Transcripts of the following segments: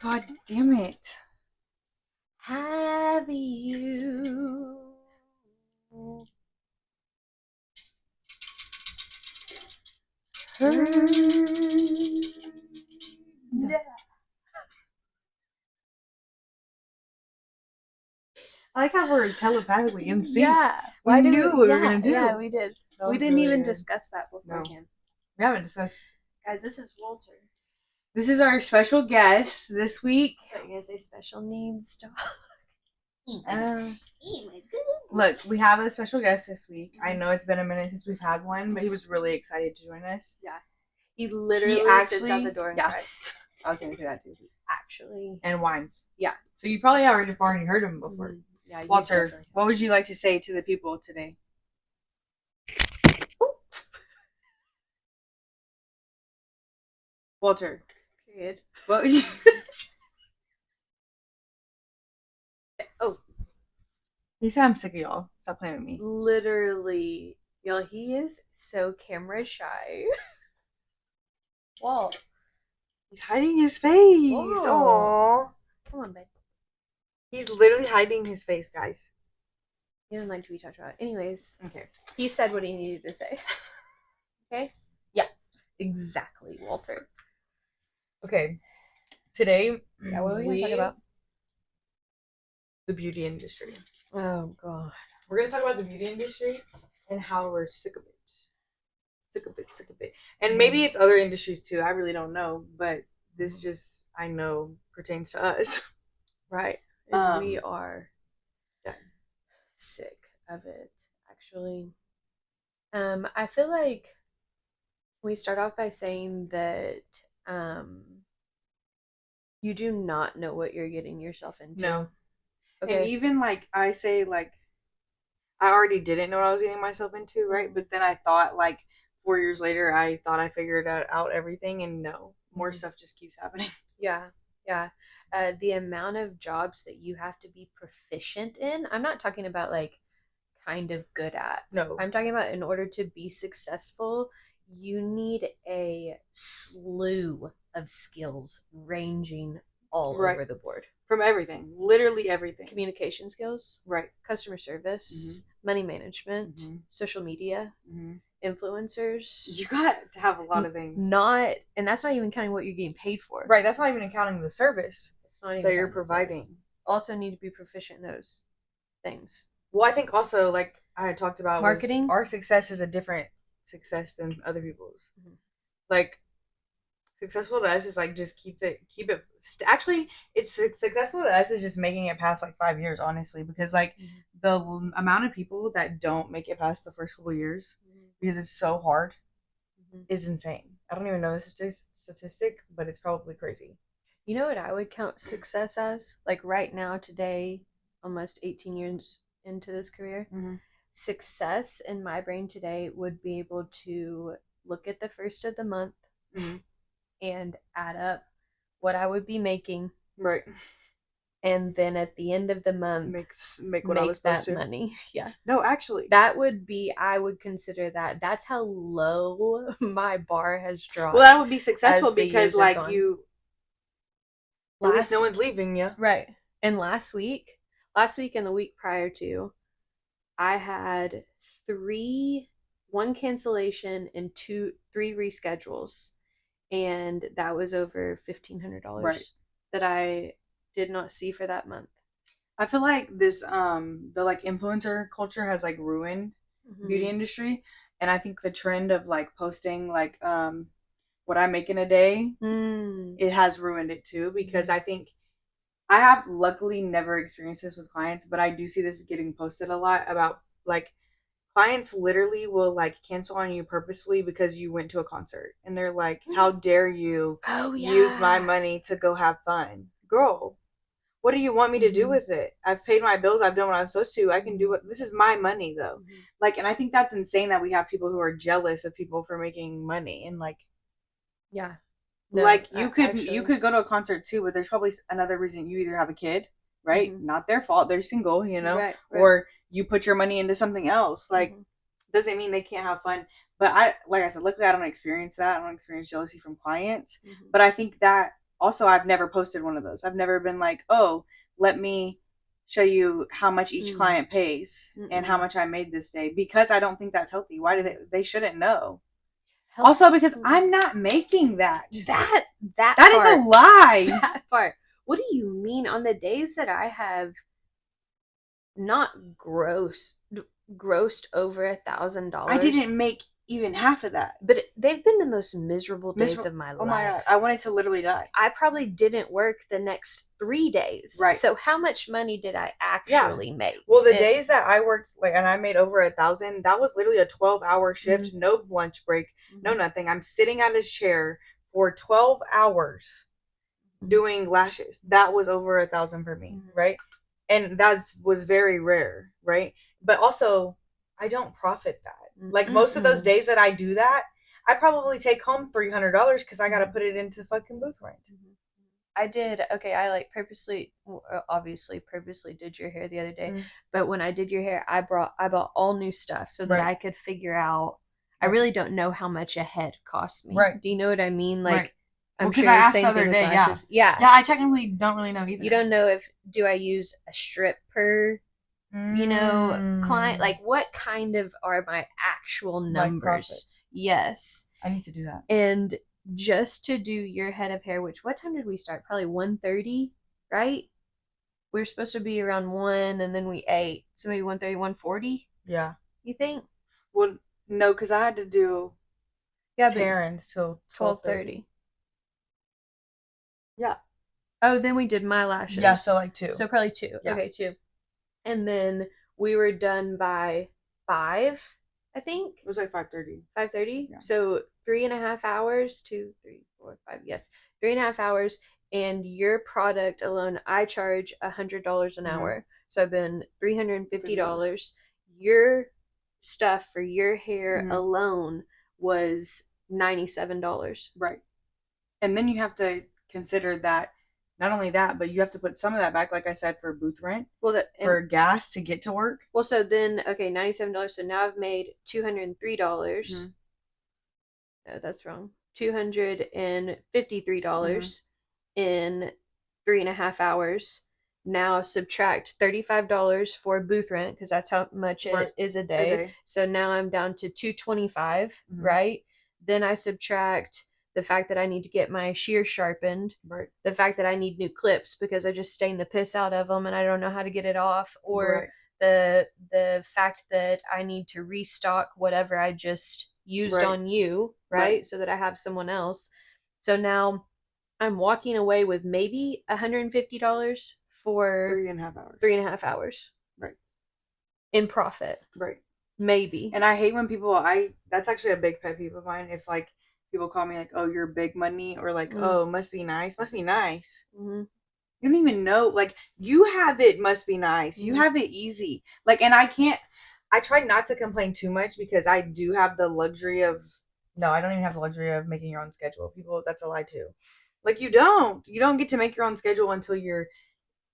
God damn it. Have you heard? I like how we're telepathically in sync. Yeah. We knew what we were going to do. Yeah, we did. That We was didn't really even good. discuss that beforehand. We haven't discussed. Guys, this is Walter. This is our special guest this week. But you guys say special needs dog. Look, we have a special guest this week. I know it's been a minute since we've had one, but he was really excited to join us. Yeah. He literally sits out the door and cries. I was going to say that too. Actually. And whines. Yeah. So you probably already heard him before. Mm-hmm. Yeah, Walter, what would you like to say to the people today? Ooh. Walter. Period. What would you... Oh. He said I'm sick of y'all. Stop playing with me. Literally. Y'all, he is so camera shy. Walt. He's hiding his face. Aww. Come on, babe. He's literally hiding his face, guys. He doesn't like to be talked about. Anyways. Okay. He said what he needed to say. Okay? Yeah. Exactly, Walter. Okay. Today, yeah, what are we going to talk about? The beauty industry. Oh, God. We're going to talk about the beauty industry and how we're sick of it. Sick of it. And maybe it's other industries too. I really don't know. But this just, I know, pertains to us. Right. And we are sick of it, actually. I feel like we start off by saying that you do not know what you're getting yourself into. No. Okay. And even like I say, like, I already didn't know what I was getting myself into, right? But then I thought, like, 4 years later, I thought I figured out everything, and no, more stuff just keeps happening. Yeah. The amount of jobs that you have to be proficient in, I'm not talking about, like, kind of good at. No. I'm talking about in order to be successful, you need a slew of skills ranging all over the board. From everything. Literally everything. Communication skills. Right. Customer service. Money management. Social media. Influencers. You got to have a lot of things. And that's not even counting what you're getting paid for. Right. That's not even counting the service that you're providing. Also need to be proficient in those things. Well, I think also, like I had talked about, marketing. Our success is a different success than other people's. Like, successful to us is like just keep it. Actually, it's successful to us is just making it past like 5 years, honestly, because like the amount of people that don't make it past the first couple of years because it's so hard is insane. I don't even know the statistic, but it's probably crazy. You know what I would count success as? Like right now, today, almost 18 years into this career, success in my brain today would be able to look at the first of the month and add up what I would be making. Right. And then at the end of the month, make what I was supposed to. Money. Yeah. No, actually. That would be, I would consider that. That's how low my bar has dropped. Well, that would be successful because, like, at least no one's leaving you. Right. And last week and the week prior to, I had one cancellation and 3 reschedules. And that was over $1,500 that I did not see for that month. I feel like this the like influencer culture has like ruined beauty industry, and I think the trend of like posting like what I make in a day, it has ruined it too, because I think I have luckily never experienced this with clients, but I do see this getting posted a lot about like clients literally will like cancel on you purposefully because you went to a concert, and they're like, how dare you use my money to go have fun. Girl, what do you want me to do with it? I've paid my bills. I've done what I'm supposed to. I can do what, this is my money though. Like, and I think that's insane that we have people who are jealous of people for making money, and like, no, like you could go to a concert too, but there's probably another reason. You either have a kid, right? Not their fault. They're single, you know, right. Or you put your money into something else. Like, doesn't mean they can't have fun. But like I said, luckily I don't experience that. I don't experience jealousy from clients. But I think that also I've never posted one of those. I've never been like, oh, let me show you how much each client pays and how much I made this day, because I don't think that's healthy. Why do they shouldn't know. Also, because I'm not making that. That is a lie. That part. What do you mean? On the days that I have not grossed over $1,000, I didn't make even half of that. But they've been the most miserable days of my life. Oh my God. I wanted to literally die. I probably didn't work the next 3 days. Right. So how much money did I actually make? Well, the days that I worked, like, and I made over 1,000, that was literally a 12-hour shift, no lunch break, no nothing. I'm sitting at his chair for 12 hours doing lashes. That was over 1,000 for me, right? And that was very rare, right? But also, I don't profit that. Like, most of those days that I do that, I probably take home $300 because I got to put it into fucking booth rent. I did. Okay, I like purposely did your hair the other day. But when I did your hair, I bought all new stuff so that I could figure out. I really don't know how much a head costs me. Right. Do you know what I mean? Like, I'm sure I asked the other day. Yeah, I technically don't really know either. You don't know do I use a strip per client? Like, what kind of are my actual numbers? Like, yes. I need to do that. And just to do your head of hair, which, what time did we start? Probably 1:30, right? We were supposed to be around 1, and then we ate. So maybe 1:30, 1:40? Yeah. You think? Well, no, because I had to do Terrence till 12:30. Yeah. Oh, then we did my lashes. Yeah, so like 2. So probably 2. Yeah. Okay, 2. And then we were done by 5, I think. It was like 5:30. 5:30? Yeah. So 3.5 hours, 2, 3, 4, 5, yes. 3.5 hours. And your product alone, I charge $100 an hour. So I've been $350. Your stuff for your hair alone was $97. Right. And then you have to consider that, not only that, but you have to put some of that back, like I said, for booth rent, for gas to get to work. Well, so then, okay, $97. So now I've made $203. No, that's wrong. $253 in 3.5 hours. Now subtract $35 for booth rent, because that's how much it is a day. So now I'm down to $225, right? Then I subtract the fact that I need to get my shears sharpened, right? The fact that I need new clips because I just stained the piss out of them and I don't know how to get it off, or the fact that I need to restock whatever I just used on you, right? So that I have someone else. So now I'm walking away with maybe $150 for 3.5 hours. 3.5 hours. Right. In profit. Right. Maybe. And I hate when people, that's actually a big pet peeve of mine. If like people call me like, oh, you're big money, or like, oh, must be nice. You don't even know, like, you have it, must be nice. You have it easy. Like, and I try not to complain too much because I do have the luxury of, no, I don't even have the luxury of making your own schedule. People, that's a lie too. Like, you don't get to make your own schedule until you're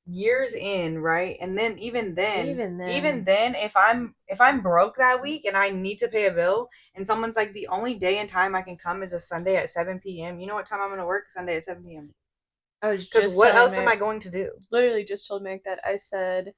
years in, right? And then even then if I'm broke that week and I need to pay a bill and someone's like, the only day and time I can come is a Sunday at 7 p.m. You know what time I'm going to work? Sunday at 7 p.m. Because what else am I going to do? Literally just told Merrick that. I said,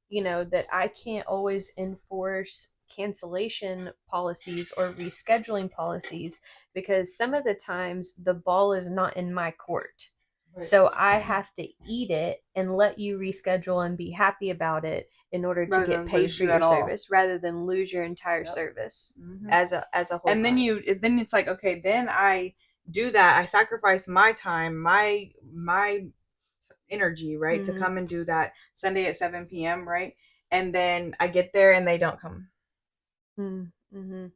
that I can't always enforce cancellation policies or rescheduling policies because some of the times the ball is not in my court. Right. So I have to eat it and let you reschedule and be happy about it in order to get paid for your service, rather than lose your entire service as a whole. And then it's like, okay, then I do that. I sacrifice my time, my energy, right, to come and do that Sunday at 7 p.m., right? And then I get there and they don't come.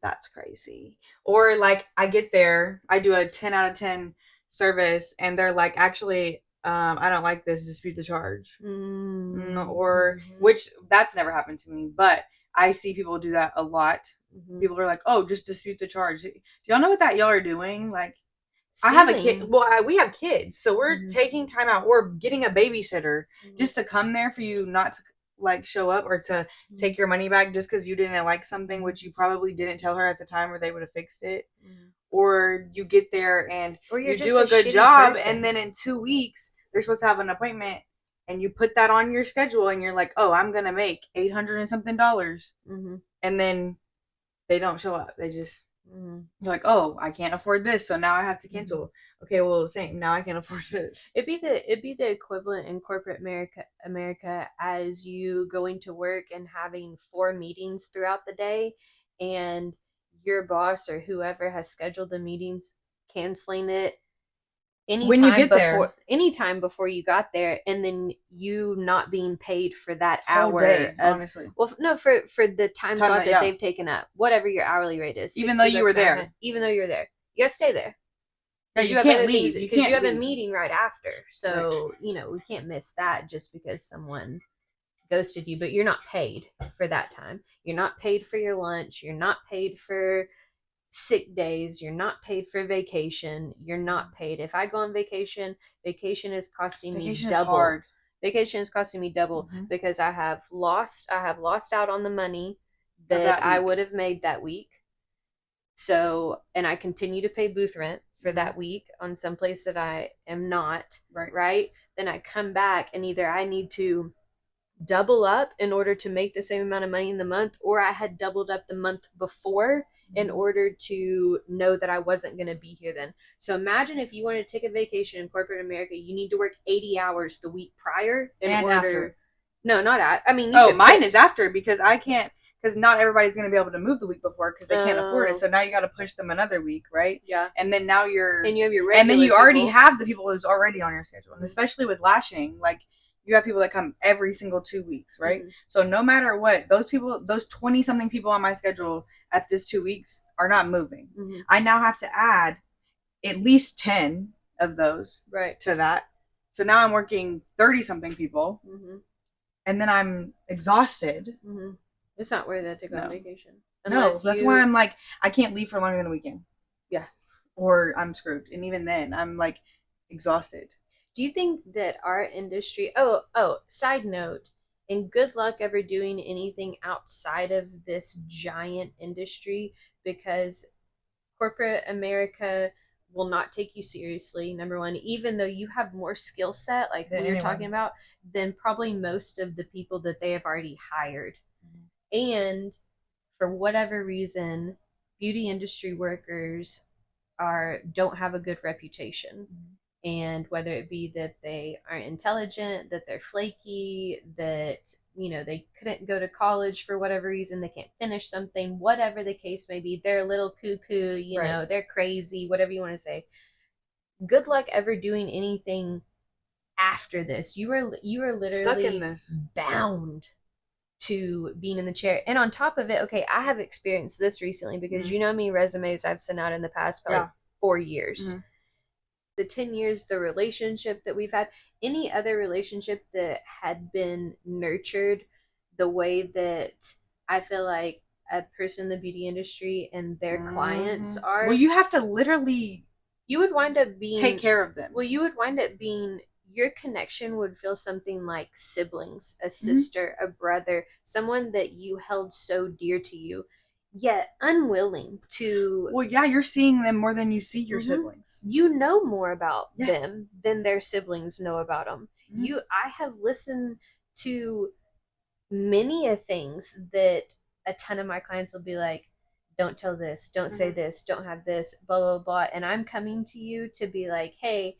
That's crazy. Or like I get there, I do a 10 out of 10 service and they're like, actually, I don't like this, dispute the charge. Or which that's never happened to me, but I see people do that a lot. People are like, oh, just dispute the charge. Do y'all know what that y'all are doing? Like, stealing. I have a kid. Well, we have kids, so we're taking time out or getting a babysitter just to come there for you not to. like show up or to take your money back just because you didn't like something, which you probably didn't tell her at the time or they would have fixed it. Or you get there and you do a good job, and then in 2 weeks they're supposed to have an appointment, and you put that on your schedule, and you're like, oh, I'm gonna make $800 and something, and then they don't show up. They just you're like, oh, I can't afford this, so now I have to cancel. Okay, well, same. Now I can't afford this. It'd be the equivalent in corporate America as you going to work and having 4 meetings throughout the day, and your boss or whoever has scheduled the meetings canceling it anytime before you got there, and then you not being paid for that hour day, honestly. Well, no, for the time slot that they've taken up, whatever your hourly rate is, even though you were there, you gotta stay there. Yeah, you can't leave because you have a meeting right after. So we can't miss that just because someone ghosted you. But you're not paid for that time. You're not paid for your lunch. You're not paid for sick days. You're not paid for vacation. You're not paid. If I go on vacation is costing me double. Vacation is costing me double because I have lost out on the money that I would have made that week. So, and I continue to pay booth rent for that week on some place that I am not, right? Then I come back and either I need to double up in order to make the same amount of money in the month, or I had doubled up the month before in order to know that I wasn't going to be here then. So imagine if you wanted to take a vacation in corporate America, you need to work 80 hours the week prior after. No, not I mean, mine is after because I can't. Because not everybody's going to be able to move the week before because they can't afford it. So now you got to push them another week, right? Yeah. And then now you have your regular and then you already have the people who's already on your schedule. And especially with lashing, like you have people that come every single 2 weeks, right? So no matter what, those people, those 20 something people on my schedule at this 2 weeks are not moving. I now have to add at least 10 of those to that. So now I'm working 30 something people and then I'm exhausted. It's not worth it to go on vacation. No, that's why I'm like, I can't leave for longer than a weekend. Yeah. Or I'm screwed. And even then, I'm like exhausted. Do you think that our industry, side note, and good luck ever doing anything outside of this giant industry, because corporate America will not take you seriously, number one, even though you have more skill set, like we were talking about, than probably most of the people that they have already hired. And for whatever reason, beauty industry workers don't have a good reputation. And whether it be that they aren't intelligent, that they're flaky, that they couldn't go to college for whatever reason, they can't finish something, whatever the case may be, they're a little cuckoo, they're crazy, whatever you want to say. Good luck ever doing anything after this. You are literally stuck in this, bound to being in the chair. And on top of it, okay, I have experienced this recently because you know how many resumes I've sent out in the past probably 4 years. The 10 years, the relationship that we've had, any other relationship that had been nurtured the way that I feel like a person in the beauty industry and their clients are. Well, you have to literally you would wind up being take care of them. Well, you would wind up being your connection would feel something like siblings, a sister, a brother, someone that you held so dear to you, yet unwilling to. Well, yeah, you're seeing them more than you see your siblings. You know more about them than their siblings know about them. I have listened to many of things that a ton of my clients will be like, don't tell this, don't say this, don't have this, blah, blah, blah. And I'm coming to you to be like, hey,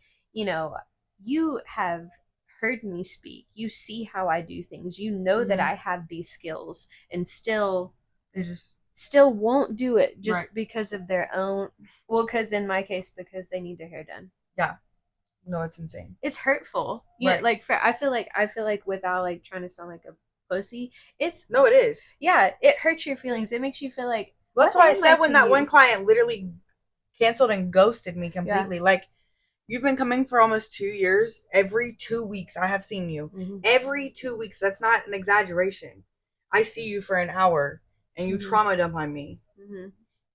you have heard me speak. You see how I do things. You know that I have these skills, and still won't do it just because of their own. Well, because in my case, because they need their hair done. Yeah. No, it's insane. It's hurtful. Yeah. Like I feel like without like trying to sound like a pussy, it is. Yeah. It hurts your feelings. It makes you feel like. Well, that's why I said when that one client literally canceled and ghosted me completely. Like, you've been coming for almost 2 years. Every 2 weeks, I have seen you. Every 2 weeks. That's not an exaggeration. I see you for an hour, and you trauma dump on me.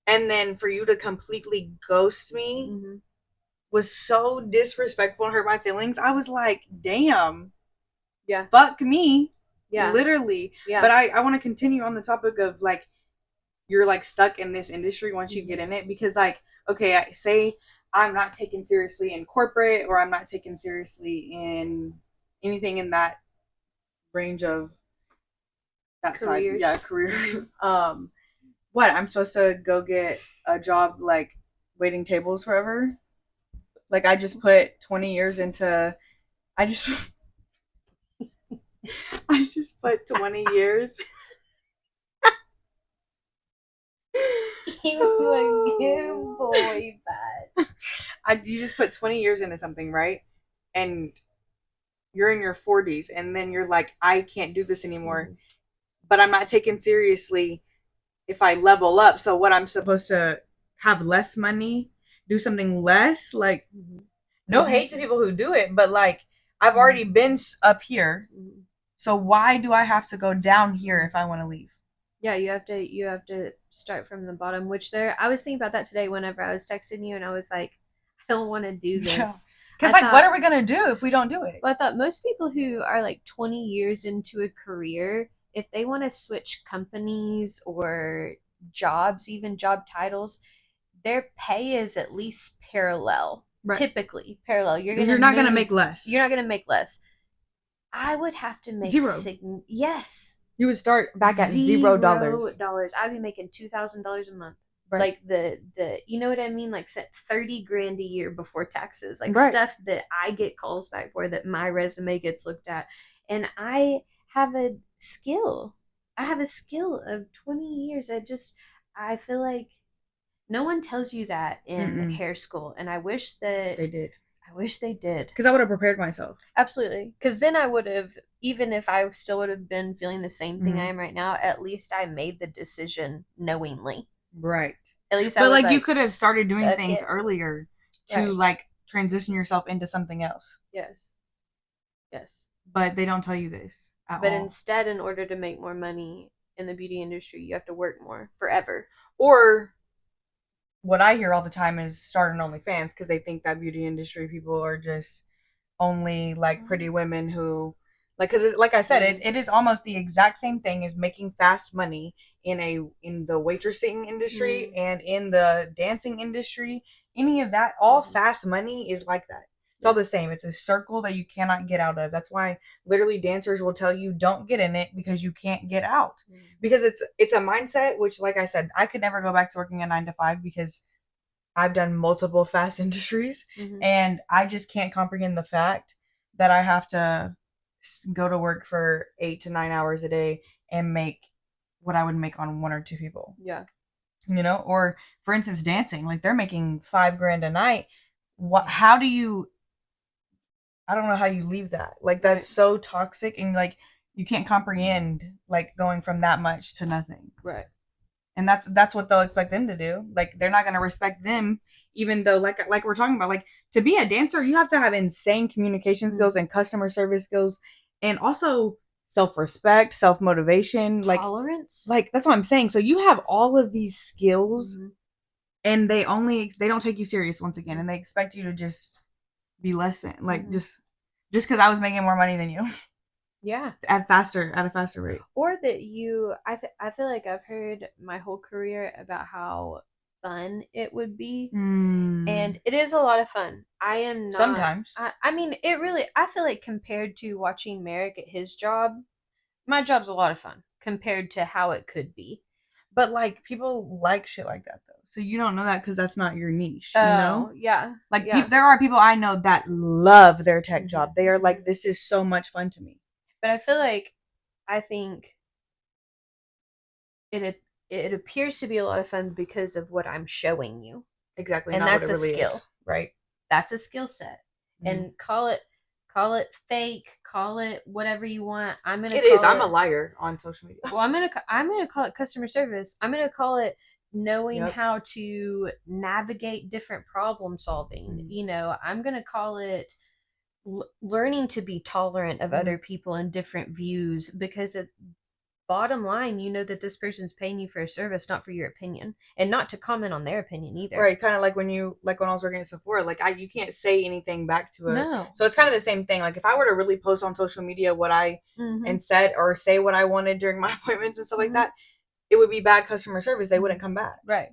And then for you to completely ghost me was so disrespectful and hurt my feelings. I was like, damn. Yeah. Fuck me. Yeah. Literally. Yeah. But I want to continue on the topic of like, you're like stuck in this industry once you get in it, because like, okay, I say I'm not taken seriously in corporate, or I'm not taken seriously in anything in that range of that Careers. side. Yeah, career. What, I'm supposed to go get a job like waiting tables forever? Like, I just put 20 years into, I just I just put 20 years. You a good boy, bud. You just put 20 years into something, right? And you're in your 40s, and then you're like, I can't do this anymore. But I'm not taken seriously if I level up. So what, I'm supposed to have less money, do something less? Like, no hate to people who do it, but like, I've already been up here. So why do I have to go down here if I want to leave? Yeah, you have to start from the bottom, which I was thinking about that today whenever I was texting you, and I was like, I don't want to do this. Because like, what are we going to do if we don't do it? Well, I thought most people who are like 20 years into a career, if they want to switch companies or jobs, even job titles, their pay is at least parallel. Right. Typically parallel. You're not going to make less. You're not going to make less. I would have to make zero. Yes. You would start back at $0. I'd be making $2,000 a month. Right. Like the you know what I mean? Like set 30 grand a year before taxes. Like stuff that I get calls back for, that my resume gets looked at. And I have a skill. I have a skill of 20 years. I feel like no one tells you that in hair school. And I wish that they did. I wish they did. Because I would have prepared myself. Absolutely. Because then I would have, even if I still would have been feeling the same thing I am right now, at least I made the decision knowingly. Right. At least but like you could have started doing things earlier to like transition yourself into something else. Yes. Yes. But they don't tell you this at all. But instead, in order to make more money in the beauty industry, you have to work more forever. Or what I hear all the time is start an OnlyFans, because they think that beauty industry people are just only like pretty women who like, because like I said, it is almost the exact same thing as making fast money in the waitressing industry and in the dancing industry. Any of that, all fast money is like that. It's all the same. It's a circle that you cannot get out of. That's why literally dancers will tell you don't get in it, because you can't get out. Because it's a mindset, which, like I said, I could never go back to working a 9 to 5, because I've done multiple fast industries and I just can't comprehend the fact that I have to go to work for 8 to 9 hours a day and make what I would make on 1 or 2 people. Yeah. You know, or for instance, dancing, like they're making $5,000 a night. How do you, I don't know how you leave that. Like, that's so toxic, and like you can't comprehend like going from that much to nothing. Right. And that's what they'll expect them to do. Like, they're not going to respect them, even though like we're talking about, like, to be a dancer, you have to have insane communication skills and customer service skills, and also self-respect, self-motivation, tolerance. Like that's what I'm saying. So you have all of these skills and they don't take you serious once again, and they expect you to just be less than, like, just because I was making more money than you. Yeah. At a faster rate. Or that I feel like I've heard my whole career about how fun it would be. And it is a lot of fun. I am not. Sometimes. I mean, I feel like compared to watching Merrick at his job, my job's a lot of fun compared to how it could be. But like, people like shit like that though. So you don't know that because that's not your niche, you know? Yeah. Like, there are people I know that love their tech job. They are like, this is so much fun to me. But I think it appears to be a lot of fun because of what I'm showing you. Exactly. And that's a skill. Right. That's a skill set. And call it fake, call it whatever you want. I'm a liar on social media. Well, I'm gonna call it customer service. I'm gonna call it knowing how to navigate different problem solving. You know, I'm gonna call it learning to be tolerant of other people and different views, because bottom line, you know that this person's paying you for a service, not for your opinion, and not to comment on their opinion either. Right, kind of like when I was working at Sephora, like you can't say anything back to it. No. So it's kind of the same thing. Like if I were to really post on social media what I and said or say what I wanted during my appointments and stuff like that, it would be bad customer service. They wouldn't come back. Right.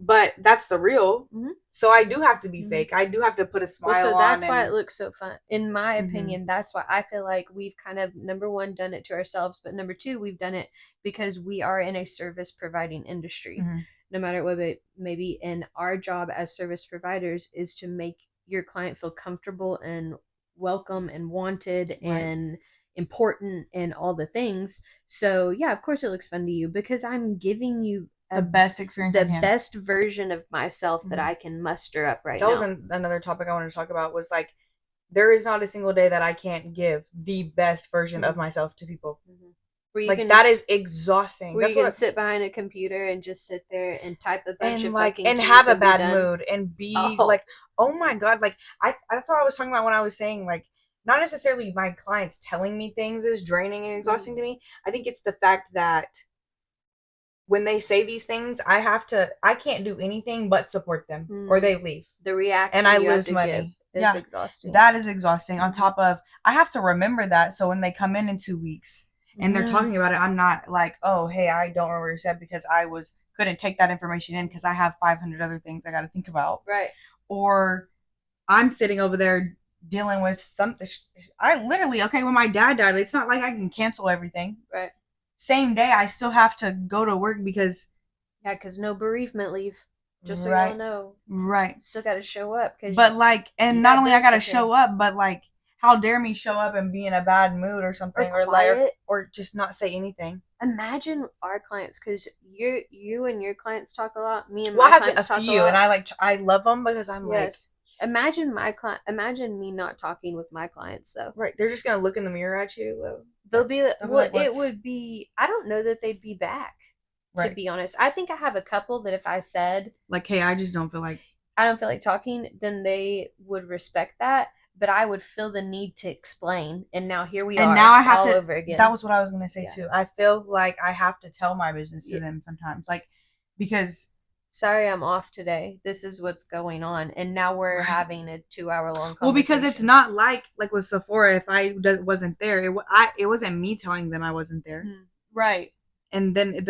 But that's the real. So I do have to be fake. I do have to put a smile on. So that's why it looks so fun. In my opinion, that's why I feel like we've kind of, number one, done it to ourselves, but number two, we've done it because we are in a service providing industry. No matter what it may be. And our job as service providers is to make your client feel comfortable and welcome and wanted and important and all the things. So yeah, of course it looks fun to you because I'm giving you the best experience, the best version of myself that I can muster up right now. That was another topic I wanted to talk about, was like, there is not a single day that I can't give the best version of myself to people. Like, that is exhausting. Where you can sit behind a computer and just sit there and type a bunch of fucking and have a bad mood and be like, oh my God, like that's what I was talking about when I was saying, like, not necessarily my clients telling me things is draining and exhausting to me. I think it's the fact that when they say these things, I can't do anything but support them or they leave. The reaction and I lose money. Is exhausting. That is exhausting. On top of, I have to remember that. So when they come in 2 weeks and they're talking about it, I'm not like, oh, hey, I don't remember what you said because I couldn't take that information in because I have 500 other things I got to think about. Right. Or I'm sitting over there dealing with something. I literally, when my dad died, it's not like I can cancel everything. Right. Same day, I still have to go to work because... Yeah, because no bereavement leave. Just so y'all know. Right. Still got to show up. But, like, and not only I got to show up, but, like, how dare me show up and be in a bad mood or something. Or just not say anything. Imagine our clients, because you and your clients talk a lot. Me and my clients talk a lot. I have a few, and I love them because I'm like... Imagine me not talking with my clients, though. Right. They're just going to look in the mirror at you. They'll be it would be, I don't know that they'd be back, to be honest. I think I have a couple that if I said, like, hey, I don't feel like talking, then they would respect that, but I would feel the need to explain. And now here we are. And now I have over again. That was what I was going to say too. I feel like I have to tell my business to them sometimes, like, because... Sorry, I'm off today. This is what's going on. And now we're having a 2-hour long conversation. Well, because it's not like with Sephora, if I wasn't there, it wasn't me telling them I wasn't there. Right. And then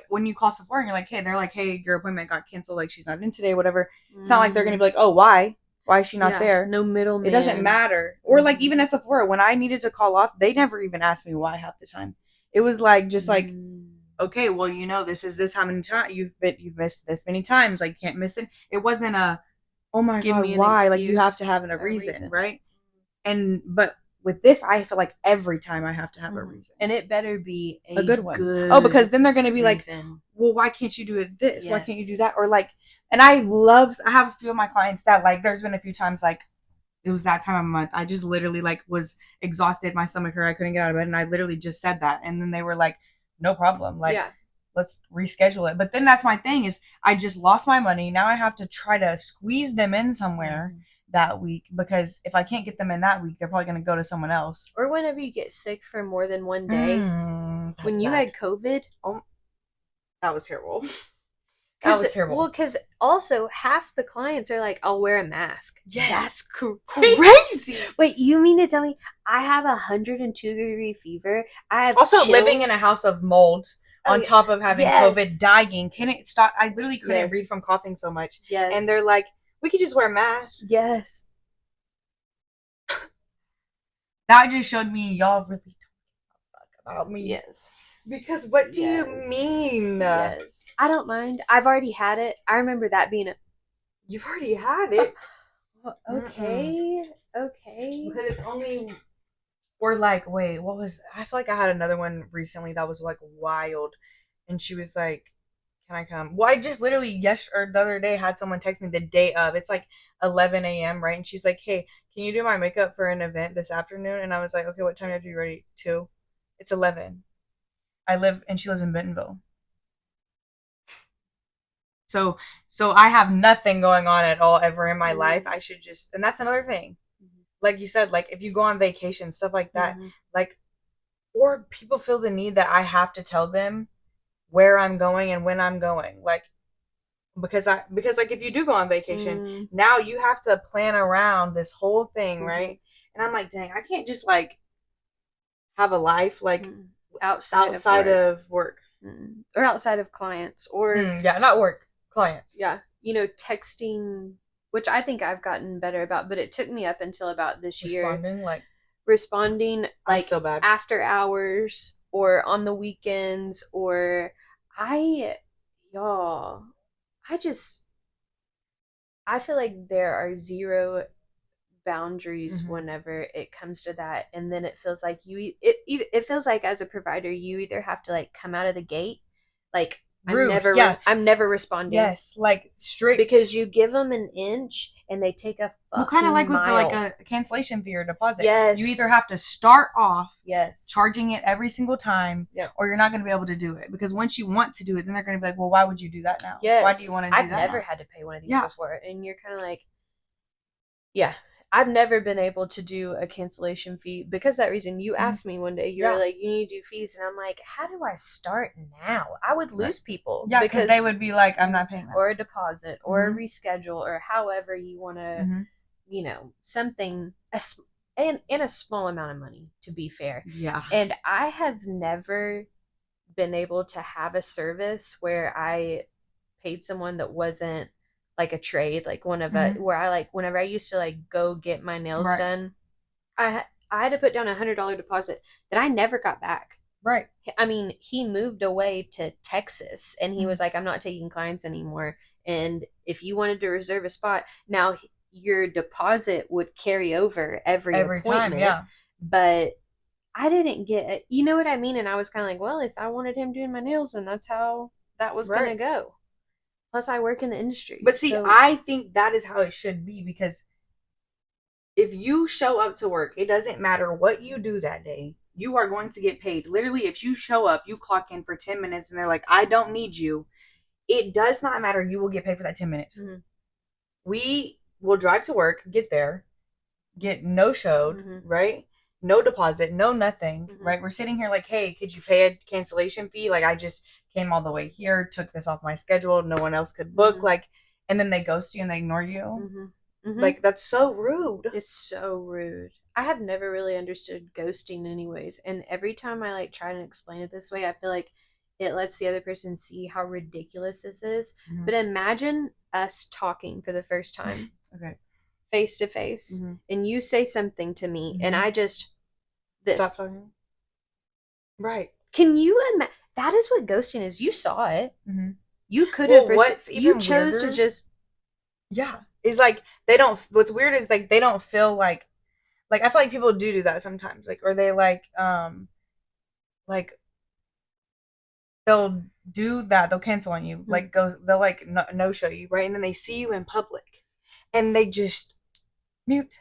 when you call Sephora and you're like, hey, they're like, hey, your appointment got canceled. Like, she's not in today, whatever. It's not like they're going to be like, oh, why? Why is she not there? No middleman. It doesn't matter. Or like even at Sephora, when I needed to call off, they never even asked me why half the time. It was like, just like, okay, well, this is this how many times you've missed this many times, like, you can't miss it. It wasn't a, oh my God, why? Like, you have to have a reason, right? But with this, I feel like every time I have to have a reason, and it better be a good one. Because then they're gonna be like, well, why can't you do it this? Yes. Why can't you do that? Or like, and I have a few of my clients that, like, there's been a few times, like, it was that time of month, I just literally, like, was exhausted, my stomach hurt, I couldn't get out of bed, and I literally just said that, and then they were like, no problem. Like, let's reschedule it. But then that's my thing is I just lost my money. Now I have to try to squeeze them in somewhere that week, because if I can't get them in that week, they're probably going to go to someone else. Or whenever you get sick for more than one day. When you had COVID. Oh, that was terrible. That was terrible. Well, because also half the clients are like, I'll wear a mask. Yes. That's crazy. Wait, you mean to tell me I have 102-degree fever? I have also chills. Living in a house of mold on top of having COVID, dying. Can it stop? I literally couldn't breathe from coughing so much. Yes. And they're like, we could just wear masks. Yes. That just showed me y'all really don't fuck about me. Yes. Because what do you mean? Yes. I don't mind. I've already had it. I remember that being You've already had it? Okay. Okay. Because it's only... Or like, wait, what was... I feel like I had another one recently that was, like, wild. And she was like, can I come? Well, I just literally, the other day had someone text me the day of. It's like 11 a.m., right? And she's like, hey, can you do my makeup for an event this afternoon? And I was like, okay, what time do you have to be ready? 2. It's 11. She lives in Bentonville. So I have nothing going on at all ever in my life. I should just, and that's another thing. Like you said, like if you go on vacation, stuff like that, like or people feel the need that I have to tell them where I'm going and when I'm going. Like, because like if you do go on vacation, now you have to plan around this whole thing, right? And I'm like, dang, I can't just like have a life like outside of work. Or outside of clients, or yeah, not work, clients. Yeah, texting, which I think I've gotten better about, but it took me up until about this year. Responding like so bad. After hours or on the weekends, or I feel like there are zero boundaries whenever it comes to that, and then it feels like it feels like as a provider you either have to like come out of the gate like rude. I'm never responding. Yes, like strict, because you give them an inch and they take a fucking kind of like mile. With a cancellation fee or deposit. Yes, you either have to start off charging it every single time, or you're not going to be able to do it, because once you want to do it, then they're going to be like, well, why would you do that now? Why do you want to do that? I've never had to pay one of these before, and you're kind of like, I've never been able to do a cancellation fee because of that reason. You asked me one day, you were like, you need to do fees. And I'm like, how do I start now? I would lose people. Yeah, because they would be like, I'm not paying that. Or a deposit, or a reschedule, or however you want to, something, and a small amount of money, to be fair. Yeah. And I have never been able to have a service where I paid someone that wasn't like a trade, like one of where I like whenever I used to like go get my nails done, I had to put down $100 deposit that I never got back. Right. I mean, he moved away to Texas, and he was like, I'm not taking clients anymore. And if you wanted to reserve a spot, now your deposit would carry over every appointment. Time, yeah. But I didn't get it. You know what I mean? And I was kind of like, well, if I wanted him doing my nails, then that's how that was going to go. Plus, I work in the industry. But see, I think that is how it should be, because if you show up to work, it doesn't matter what you do that day. You are going to get paid. Literally, if you show up, you clock in for 10 minutes, and they're like, I don't need you. It does not matter. You will get paid for that 10 minutes. We will drive to work, get there, get no-showed, right? No deposit, no nothing, right? We're sitting here like, hey, could you pay a cancellation fee? Like, I just came all the way here, took this off my schedule, no one else could book, like, and then they ghost you and they ignore you. Like, that's so rude. It's so rude. I have never really understood ghosting anyways, and every time I like try to explain it this way, I feel like it lets the other person see how ridiculous this is. But imagine us talking for the first time. Face to face, and you say something to me, and I just stop talking. Right? Can you imagine? That is what ghosting is. You saw it. You could have. You chose to just. Yeah, it's like they don't. What's weird is like they don't feel like I feel like people do that sometimes. Like, or they like they'll do that. They'll cancel on you. Like they'll like no show you, right? And then they see you in public, and they just mute.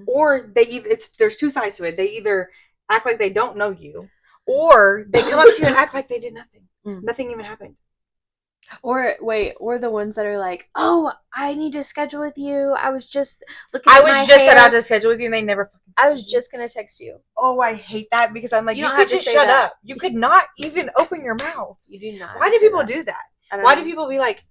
Or there's two sides to it. They either act like they don't know you, or they come up to you and act like they did nothing. Nothing even happened. Or the ones that are like, oh, I need to schedule with you. I was just about to schedule with you, and they never fucking I was just gonna text you. Oh, I hate that, because I'm like, you could just shut up. You could not even open your mouth. You do not. Why do people do that? Why do people be like,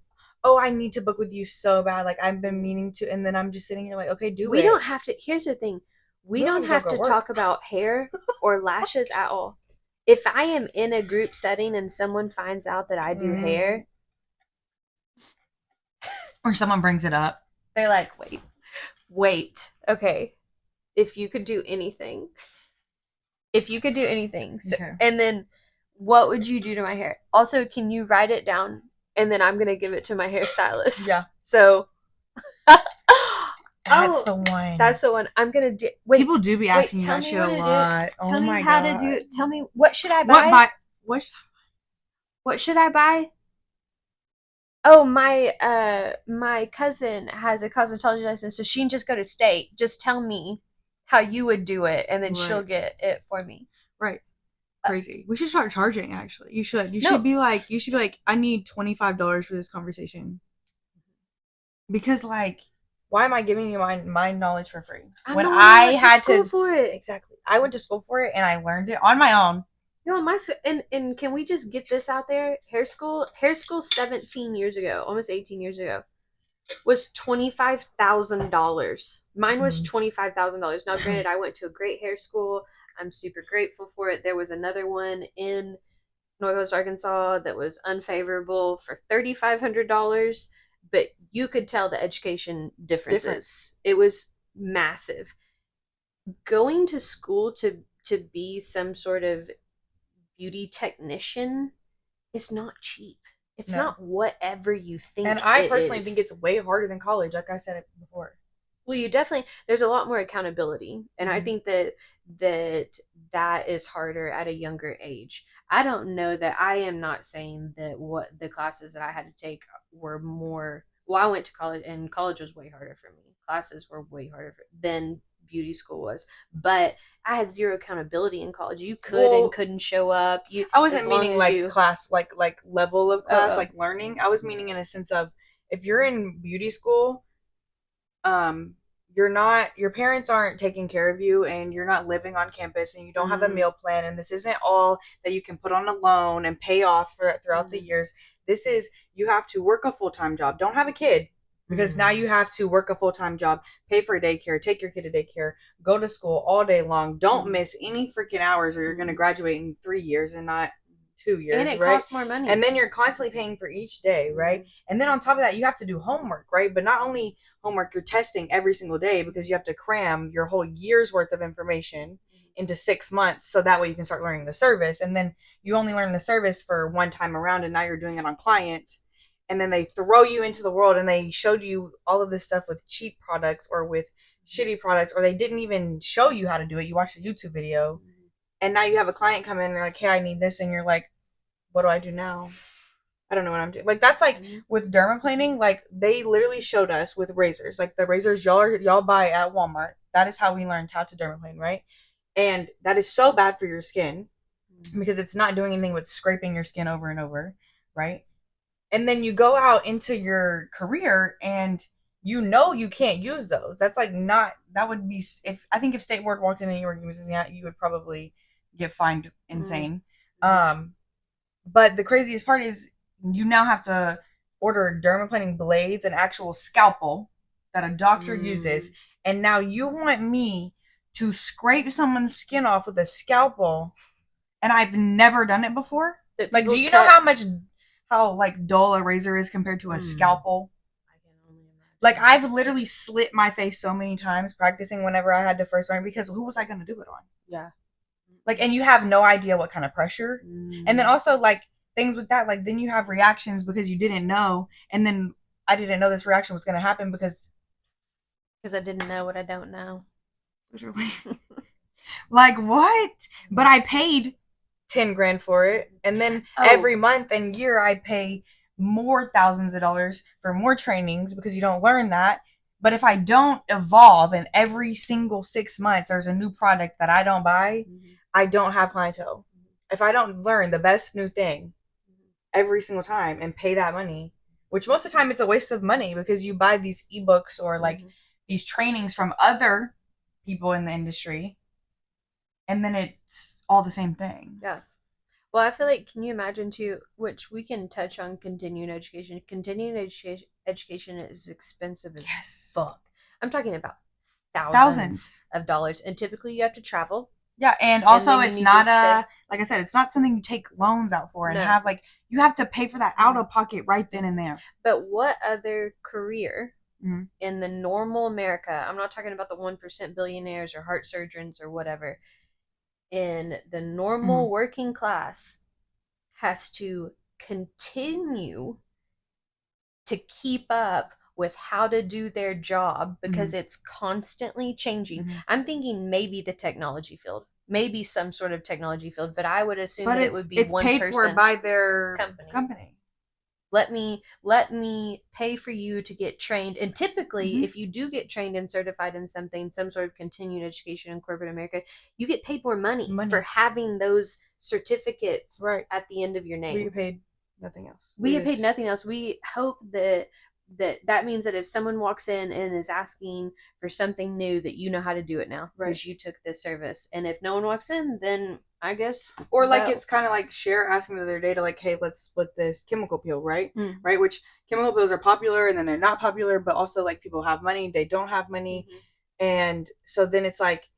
oh, I need to book with you so bad, like I've been meaning to, and then I'm just sitting here like, okay, we don't have to. Here's the thing, we don't have to talk about hair or lashes at all. If I am in a group setting and someone finds out that I do hair, or someone brings it up, they're like, wait, okay, if you could do anything, so, and then what would you do to my hair? Also, can you write it down? And then I'm going to give it to my hairstylist. Yeah. So. That's the one. That's the one. I'm going to do. People do be asking you that shit a lot. Oh my God. Tell me, what should I buy? What should I buy? Oh, my cousin has a cosmetology license, so she can just go to state. Just tell me how you would do it, and then she'll get it for me. Right. Crazy. We should start charging, actually. You should be like, I need $25 for this conversation. Because like why am I giving you my knowledge for free? When I had to school for it. Exactly. I went to school for it and I learned it on my own. No, and can we just get this out there? Hair school 17 years ago, almost 18 years ago, was $25,000. Mine was $25,000. Now, granted, I went to a great hair school. I'm super grateful for it. There was another one in Northwest Arkansas that was unfavorable for $3,500, but you could tell the education differences. It was massive. Going to school to be some sort of beauty technician is not cheap. It's not whatever you think. And I personally think it's way harder than college, like I said it before. Well, there's a lot more accountability, and I think that is harder at a younger age. I don't know that I am not saying that what the classes that I had to take were more. Well, I went to college, and college was way harder for me. Classes were way harder than beauty school was, but I had zero accountability in college. You could and couldn't show up. I wasn't meaning like class, like level of class, like learning. I was meaning in a sense of if you're in beauty school, your parents aren't taking care of you, and you're not living on campus, and you don't have a meal plan, and this isn't all that you can put on a loan and pay off throughout the years. This is, you have to work a full-time job. Don't have a kid, because now you have to work a full-time job, pay for daycare, take your kid to daycare, go to school all day long. Don't miss any freaking hours, or you're going to graduate in 3 years and not 2 years, and it costs more money. And then you're constantly paying for each day, right? And then on top of that, you have to do homework, right? But not only homework, you're testing every single day, because you have to cram your whole year's worth of information into 6 months, so that way you can start learning the service. And then you only learn the service for one time around, and now you're doing it on clients. And then they throw you into the world, and they showed you all of this stuff with cheap products or with shitty products, or they didn't even show you how to do it. You watched a YouTube video, and now you have a client come in and they're like, hey, I need this. And you're like, what do I do now? I don't know what I'm doing. Like, that's like with dermaplaning, like they literally showed us with razors, like the razors y'all buy at Walmart. That is how we learned how to dermaplane, right? And that is so bad for your skin, because it's not doing anything but scraping your skin over and over, right? And then you go out into your career and you can't use those. That's like not, that would be, if State Board walked in and you were using that, you would probably get fined insane. But the craziest part is you now have to order dermaplaning blades, an actual scalpel that a doctor uses. And now you want me to scrape someone's skin off with a scalpel, and I've never done it before? Like, do you know how like dull a razor is compared to a scalpel? I can only imagine. Like, I've literally slit my face so many times practicing whenever I had to first learn, because who was I going to do it on? Yeah. Like, and you have no idea what kind of pressure. And then also, like, things with that, like, then you have reactions because you didn't know. And then I didn't know this reaction was going to happen because I didn't know what I don't know. Literally. Like, what? But I paid $10,000 for it. And then every month and year I pay more thousands of dollars for more trainings, because you don't learn that. But if I don't evolve, and every single 6 months there's a new product that I don't buy, I don't have clientele. If I don't learn the best new thing every single time and pay that money, which most of the time it's a waste of money, because you buy these ebooks or like these trainings from other people in the industry, and then it's all the same thing. Yeah. Well, I feel like, can you imagine too, which we can touch on continuing education. Continuing education is expensive as fuck. I'm talking about thousands of dollars. And typically you have to travel. Yeah, and also it's not like I said, it's not something you take loans out for and have, like, you have to pay for that out of pocket right then and there. But what other career in the normal America, I'm not talking about the 1% billionaires or heart surgeons or whatever, in the normal working class, has to continue to keep up with how to do their job, because it's constantly changing. I'm thinking maybe the technology field, maybe some sort of technology field, but I would assume that it would be one person. It's paid for by their company. Let me pay for you to get trained. And typically, if you do get trained and certified in something, some sort of continuing education in corporate America, you get paid more money for having those certificates at the end of your name. We get paid nothing else. We get paid nothing else. We hope that that means that if someone walks in and is asking for something new, that you know how to do it now because you took this service. And if no one walks in, then I guess, or like it's kind of like Cher asking me the other day to like, hey, let's split this chemical peel, right? Right, which chemical peels are popular and then they're not popular, but also like people have money, they don't have money, and so then it's like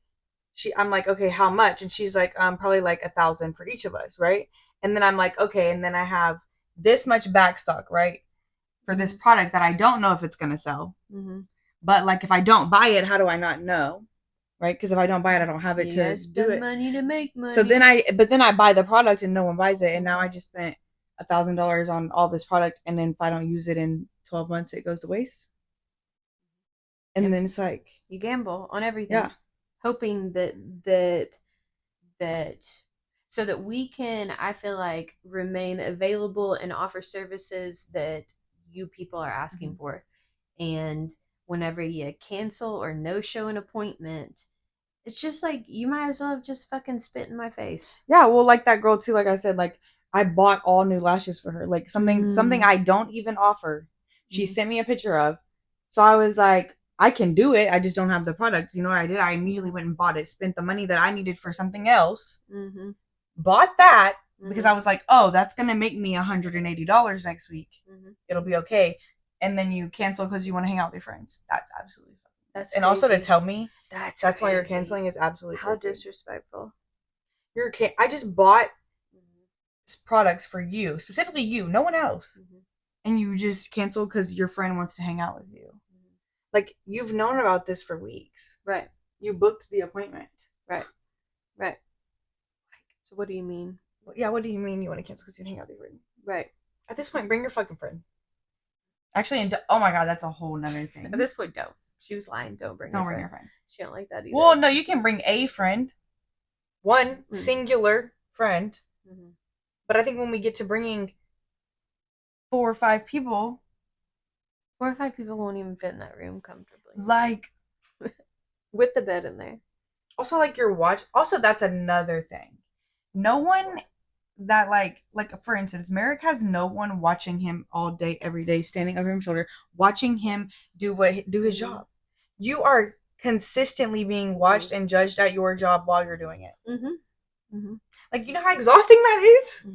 I'm like, okay, how much? And she's like, probably like 1,000 for each of us, right? And then I'm like, okay, and then I have this much backstock, right, for this product that I don't know if it's gonna sell. But like, if I don't buy it, how do I not know? Right? Because if I don't buy it, I don't have it to do it. Money to make money. So then I buy the product and no one buys it, and now I just spent $1,000 on all this product, and then if I don't use it in 12 months, it goes to waste. And then it's like you gamble on everything, hoping that so that we can, I feel like, remain available and offer services that you people are asking for. And whenever you cancel or no-show an appointment, it's just like, you might as well have just fucking spit in my face. Yeah, well, like that girl too, like I said, like I bought all new lashes for her, like something I don't even offer. She sent me a picture of. So I was like, I can do it, I just don't have the product. You know what I did? I immediately went and bought it, spent the money that I needed for something else, bought that, because I was like, oh, that's gonna make me $180 next week. It'll be okay. And then you cancel because you want to hang out with your friends. That's absolutely fine. That's and crazy. Also to tell me that's why you're canceling is absolutely how crazy. Disrespectful. I just bought products for you, specifically you, no one else, and you just cancel because your friend wants to hang out with you. Like, you've known about this for weeks, right? You booked the appointment, right? So what do you mean? Well, yeah, what do you mean you want to cancel because you hang out with your friend? Right. At this point, bring your fucking friend. Actually, and oh my god, that's a whole nother thing. At this point, don't. She was lying. Don't bring your friend. She don't like that either. Well, no, you can bring a friend. One singular friend. But I think when we get to bringing 4 or 5 people... 4 or 5 people won't even fit in that room comfortably. Like... with the bed in there. Also, like, your watch... Also, that's another thing. No one... that like for instance, Merrick has no one watching him all day, every day, standing over his shoulder, watching him do his job. You are consistently being watched and judged at your job while you're doing it. Like, you know how exhausting that is?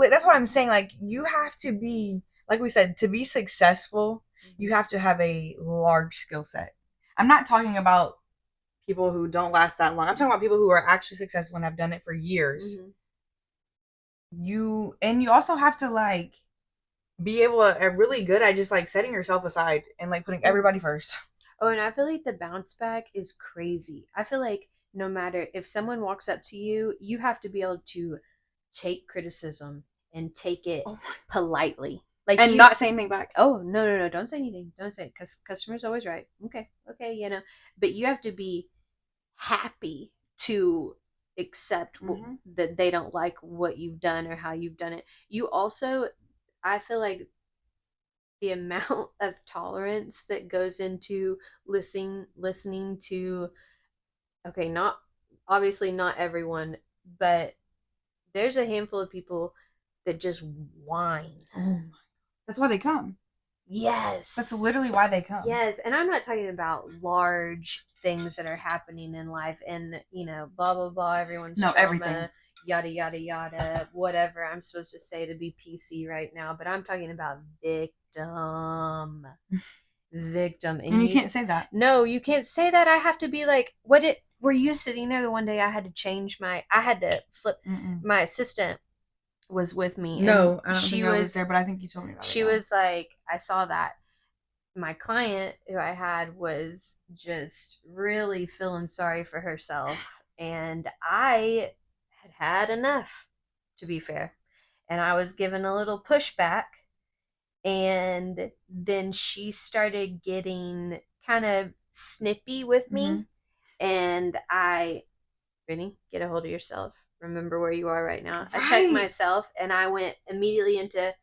That's what I'm saying. Like, you have to be, like we said, to be successful, you have to have a large skill set. I'm not talking about people who don't last that long. I'm talking about people who are actually successful and have done it for years. You also have to like be able to really good at just like setting yourself aside and like putting everybody first. Oh, and I feel like the bounce back is crazy. I feel like no matter if someone walks up to you, you have to be able to take criticism and take it politely, like, and not say anything back. Oh, no, don't say anything. Don't say it, because customer's always right. Okay, you know, but you have to be happy to accept that they don't like what you've done or how you've done it. You also, I feel like the amount of tolerance that goes into listening to, okay, not obviously not everyone, but there's a handful of people that just whine. That's why they come. Yes. That's literally why they come. Yes, and I'm not talking about large things that are happening in life and, you know, blah blah blah, everyone's trauma, everything, yada yada yada, whatever I'm supposed to say to be PC right now, but I'm talking about victim. And you can't say that. No, you can't say that. I have to be like, were you sitting there the one day I had to flip. My assistant was with me. No, I don't think I was there, but I think you told me about it. She was like, I saw that my client who I had was just really feeling sorry for herself, and I had enough, to be fair, and I was given a little pushback, and then she started getting kind of snippy with me, and Brittany, get a hold of yourself. Remember where you are right now. Right. I checked myself, and I went immediately into,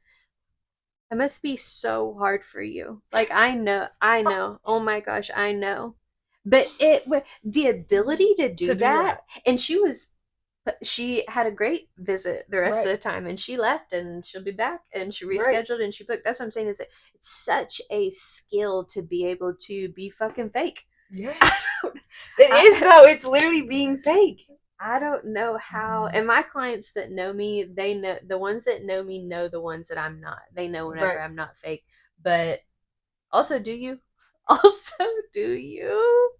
it must be so hard for you. Like, I know. Oh my gosh, I know. But the ability to do that, and she was But she had a great visit the rest Right. of the time, and she left, and she'll be back, and she Right. rescheduled, and she booked. That's what I'm saying, is that it's such a skill to be able to be fucking fake. Yes. It is, though. It's literally being fake. I don't know how. And my clients that know me, they know, the ones that know me know the ones that I'm not. They know whenever Right. I'm not fake. But also, do you? Also, do you?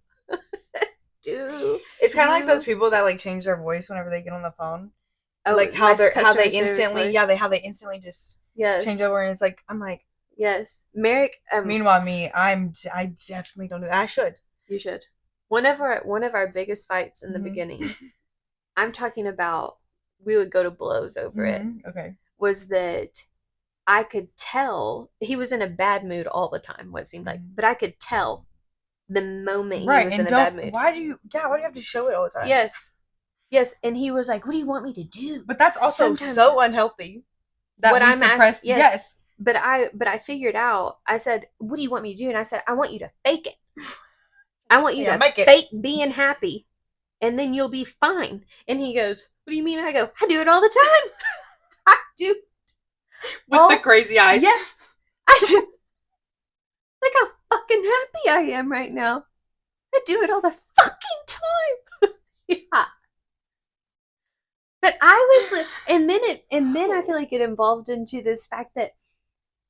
It's kind of like those people that like change their voice whenever they get on the phone. Oh, like how they instantly they instantly just yes. change over, and it's like I'm like, yes, Merrick. Meanwhile, me, I definitely don't do that. I should. You should. One of our biggest fights in the beginning, I'm talking about, we would go to blows over it. Okay. Was that I could tell he was in a bad mood all the time, what it seemed like. But I could tell the moment he was in a bad mood. Why do you have to show it all the time? Yes. Yes, and he was like, "What do you want me to do?" But that's also so unhealthy. That what I'm suppressed. Yes. But I figured out, I said, "What do you want me to do?" And I said, "I want you to fake it. I want you to fake being happy, and then you'll be fine." And he goes, "What do you mean?" I go, "I do it all the time." I do. With the crazy eyes. Yeah. I do. Look how fucking happy I am right now. I do it all the fucking time. Yeah. But I was, and then I feel like it evolved into this fact that,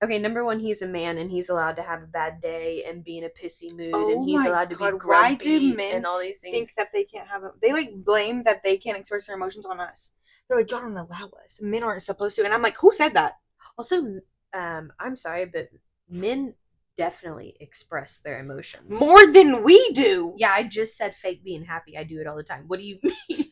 okay, number one, he's a man and he's allowed to have a bad day and be in a pissy mood, and he's allowed to be grumpy. Why do men and all these things think that they can't have they like blame that they can't express their emotions on us? They're like, y'all don't allow us. Men aren't supposed to. And I'm like, who said that? Also, I'm sorry, but men definitely express their emotions more than we do. Yeah, I just said fake being happy. I do it all the time. What do you mean?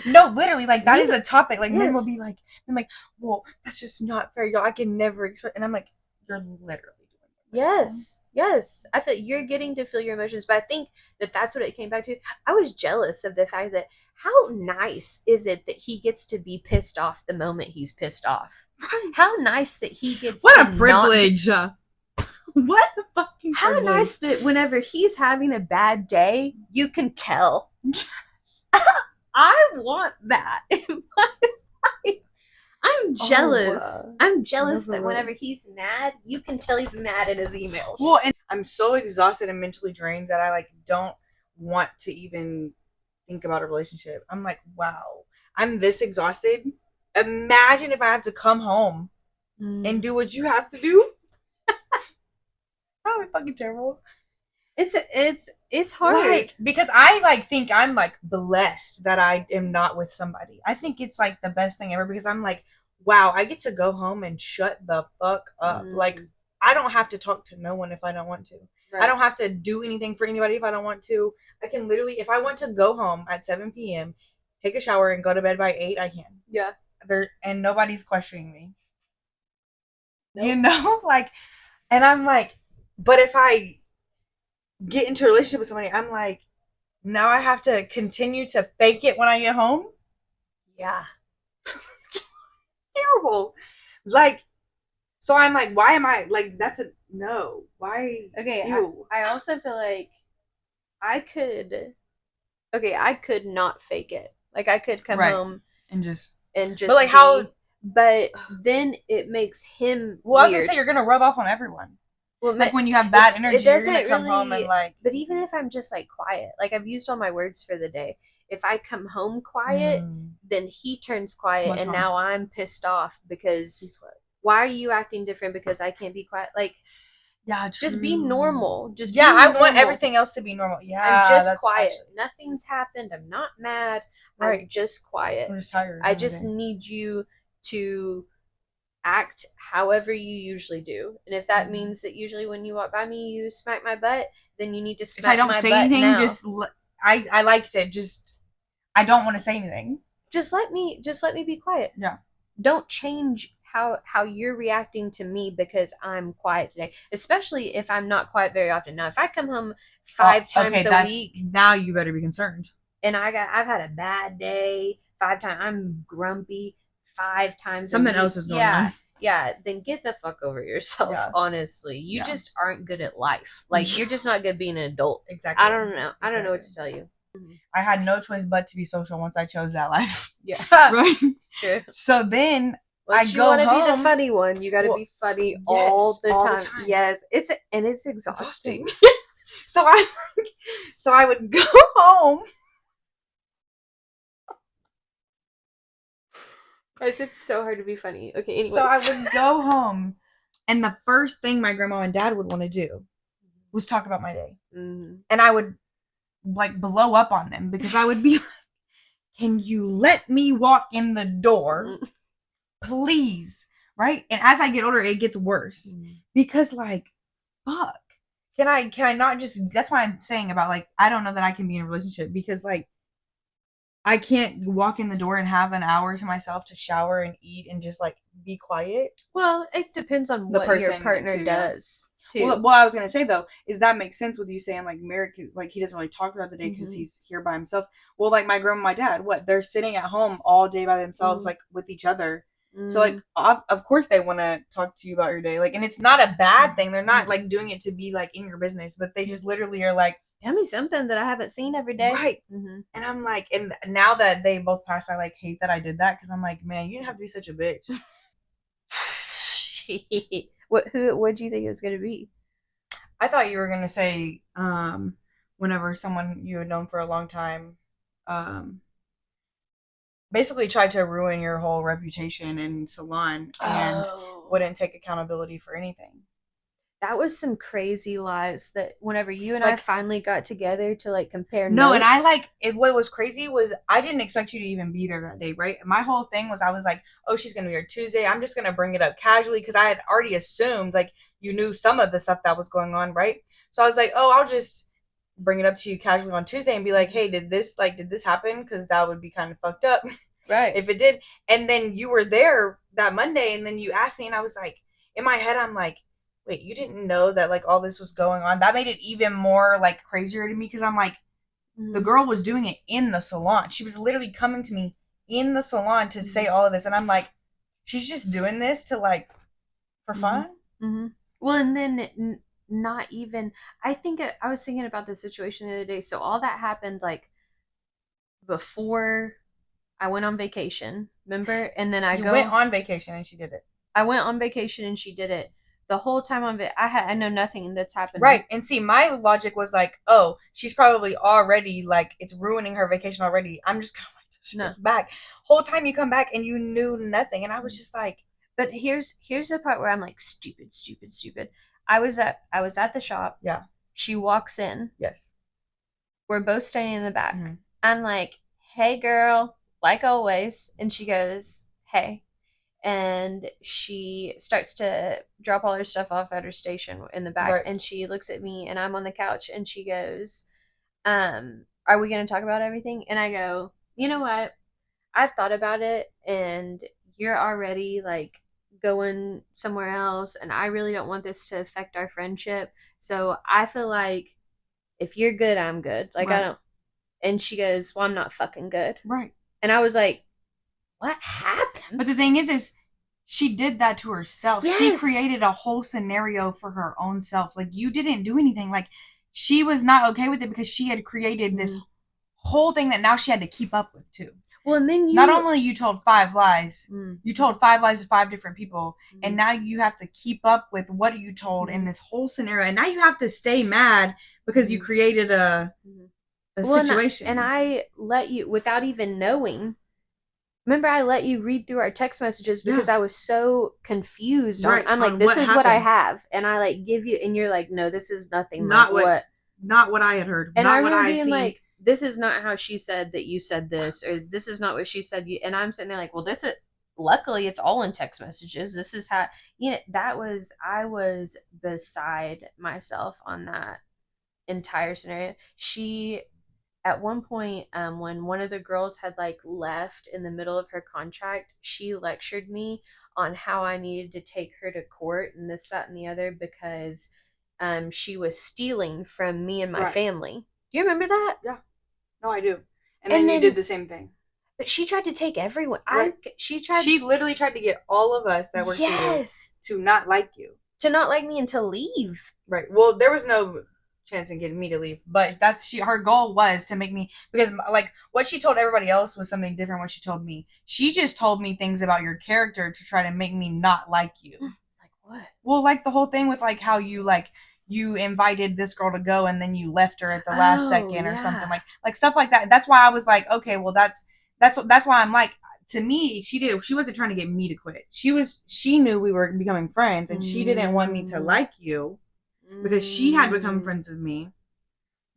No, literally, like that is a topic. Like men will be like, I'm like, well, that's just not fair, y'all. I can never express, and I'm like, you're literally doing it. Yes. I feel you're getting to feel your emotions, but I think that's what it came back to. I was jealous of the fact that how nice is it that he gets to be pissed off the moment he's pissed off. How nice that he gets. What a privilege. What the fucking How privilege. Nice that whenever he's having a bad day, you can tell. Yes. I want that in my life. I'm jealous. I'm jealous that whenever he's mad, you can tell he's mad in his emails. Well, and I'm so exhausted and mentally drained that I like don't want to even think about a relationship. I'm like, wow, I'm this exhausted. Imagine if I have to come home and do what you have to do. That would be fucking terrible. It's hard. Like, because I like think I'm like blessed that I am not with somebody. I think it's like the best thing ever because I'm like, wow, I get to go home and shut the fuck up. Like, I don't have to talk to no one if I don't want to. Right. I don't have to do anything for anybody if I don't want to. I can literally, if I want to go home at 7 p.m., take a shower and go to bed by 8, I can. Yeah. And nobody's questioning me. Nope. You know? Like, and I'm like, but if I get into a relationship with somebody, I'm like, now I have to continue to fake it when I get home? Yeah. Terrible. Like, so I'm like, why am I, like, that's a, no. Why? Okay, I also feel like I could not fake it. Like, I could come home and just but like how, but then it makes him well, I was gonna say, you're gonna rub off on everyone. Well, like when you have bad energy, you're gonna come home and like. But even if I'm just like quiet, like I've used all my words for the day. If I come home quiet, then he turns quiet, and now I'm pissed off because why are you acting different because I can't be quiet? Like, yeah, just be normal. Just I want everything else to be normal. Yeah, I'm just quiet. Nothing's happened. I'm not mad. Right. I'm just quiet. I'm just tired. I just need you to act however you usually do, and if that means that usually when you walk by me you smack my butt, then you need to smack my butt. If I don't say anything, now. Just I liked it. Just I don't want to say anything. Just let me be quiet. Yeah. Don't change how you're reacting to me because I'm quiet today, especially if I'm not quiet very often. Now, if I come home 5 times a week, now you better be concerned. And I've had a bad day 5 times. I'm grumpy 5 times. Something else is going on. Yeah. Then get the fuck over yourself. Yeah. Honestly, you just aren't good at life. Like you're just not good being an adult. Exactly. I don't know. I don't know what to tell you. I had no choice but to be social once I chose that life. Yeah. Right? True. So then once I go home. You want to be the funny one. You got to be funny all the time. Yes. It's exhausting. So I would go home. Guys, it's so hard to be funny. Okay, anyways. So I would go home, and the first thing my grandma and dad would want to do was talk about my day. Mm-hmm. And I would, like, blow up on them because I would be like, can you let me walk in the door? Please. Right? And as I get older, it gets worse. Because, like, fuck. Can I not just... That's why I'm saying about, like, I don't know that I can be in a relationship because, like, I can't walk in the door and have an hour to myself to shower and eat and just, like, be quiet. Well, it depends on what your partner does, too. Well, what I was going to say, though, is that makes sense with you saying, like, Merrick, like, he doesn't really talk about the day because he's here by himself. Well, like, my grandma and my dad, they're sitting at home all day by themselves, like, with each other. So, like, of course they want to talk to you about your day. Like, and it's not a bad thing. They're not, like, doing it to be, like, in your business. But they just literally are like, tell me something that I haven't seen every day. Right. And I'm like, and now that they both passed, I, like, hate that I did that. Because I'm like, man, you didn't have to be such a bitch. What do you think it was going to be? I thought you were going to say, whenever someone you had known for a long time, basically tried to ruin your whole reputation in salon and wouldn't take accountability for anything. That was some crazy lies that whenever you and I finally got together to, like, compare notes. No, and I, like, what was crazy was I didn't expect you to even be there that day, right? My whole thing was I was like, oh, she's going to be here Tuesday. I'm just going to bring it up casually because I had already assumed, like, you knew some of the stuff that was going on, right? So I was like, oh, I'll just bring it up to you casually on Tuesday and be like, hey, did this happen? Because that would be kind of fucked up. Right. If it did. And then you were there that Monday and then you asked me and I was like, in my head, I'm like, wait, you didn't know that, like, all this was going on? That made it even more, like, crazier to me because I'm like, the girl was doing it in the salon. She was literally coming to me in the salon to say all of this. And I'm like, she's just doing this to, like, for fun? Well, and then not even... I was thinking about the situation the other day. So all that happened, like, before I went on vacation, remember? And then You went on vacation and she did it. I went on vacation and she did it. The whole time of it, I know nothing that's happened. Right. And see, my logic was like, oh, she's probably already, like, it's ruining her vacation already. I'm just going to wait till she gets back. Whole time you come back and you knew nothing. And I was just like... But here's the part where I'm like, stupid. I was at the shop. Yeah. She walks in. Yes. We're both standing in the back. I'm like, hey, girl, like always. And she goes, hey. And she starts to drop all her stuff off at her station in the back. Right. And she looks at me and I'm on the couch and she goes, are we going to talk about everything? And I go, you know what? I've thought about it and you're already, like, going somewhere else and I really don't want this to affect our friendship. So I feel like if you're good, I'm good. Like, right. I don't... And she goes, well, I'm not fucking good. Right. And I was like, what happened? But the thing is she did that to herself. Yes. She created a whole scenario for her own self. Like, you didn't do anything. Like, she was not okay with it because she had created this whole thing that now she had to keep up with too. Well, and then not only you told 5 lies, you told 5 lies to 5 different people, and now you have to keep up with what you told in this whole scenario, and now you have to stay mad because you created a situation. And I let you, without even knowing... Remember, I let you read through our text messages because I was so confused. Right, I'm like, this is what I have. And I, like, give you, and you're like, no, this is nothing. Not what I had heard. And not I remember what I being had seen. Like, this is not how she said that you said this, or this is not what she said. And I'm sitting there like, well, this is, luckily it's all in text messages. This is how, I was beside myself on that entire scenario. At one point, when one of the girls had, like, left in the middle of her contract, she lectured me on how I needed to take her to court and this, that, and the other because she was stealing from me and my family. Do you remember that? Yeah. No, I do. And then you did the same thing. But she tried to take everyone. Right. She literally tried to get all of us that were here to not like you. To not like me and to leave. Right. Well, there was no chance in getting me to leave. But her goal was to make me, because like what she told everybody else was something different what she told me. She just told me things about your character to try to make me not like you. Like what? Well, like the whole thing with like how you invited this girl to go and then you left her at the last second or something, like stuff like that. That's why I was like, okay, well that's why I'm like, to me, she wasn't trying to get me to quit. She knew we were becoming friends, and she didn't want me to like you because she had become friends with me.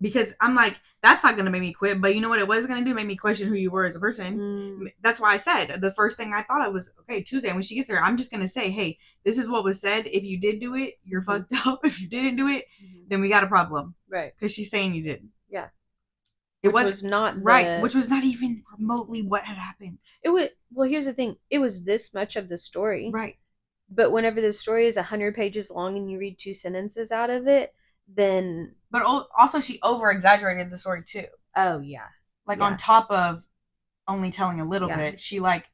Because I'm like, that's not going to make me quit. But you know what it was going to do? Make me question who you were as a person. That's why I said the first thing I thought of was, okay, Tuesday, when she gets there, I'm just going to say, hey, this is what was said. If you did do it, you're fucked up. If you didn't do it, then we got a problem. Right. Because she's saying you did. Yeah. Which was not right. Which was not even remotely what had happened. It was, well, here's the thing. It was this much of the story. Right. But whenever the story is 100 pages long and you read 2 sentences out of it, then... But also she over-exaggerated the story, too. Oh, yeah. Like, on top of only telling a little bit, she, like,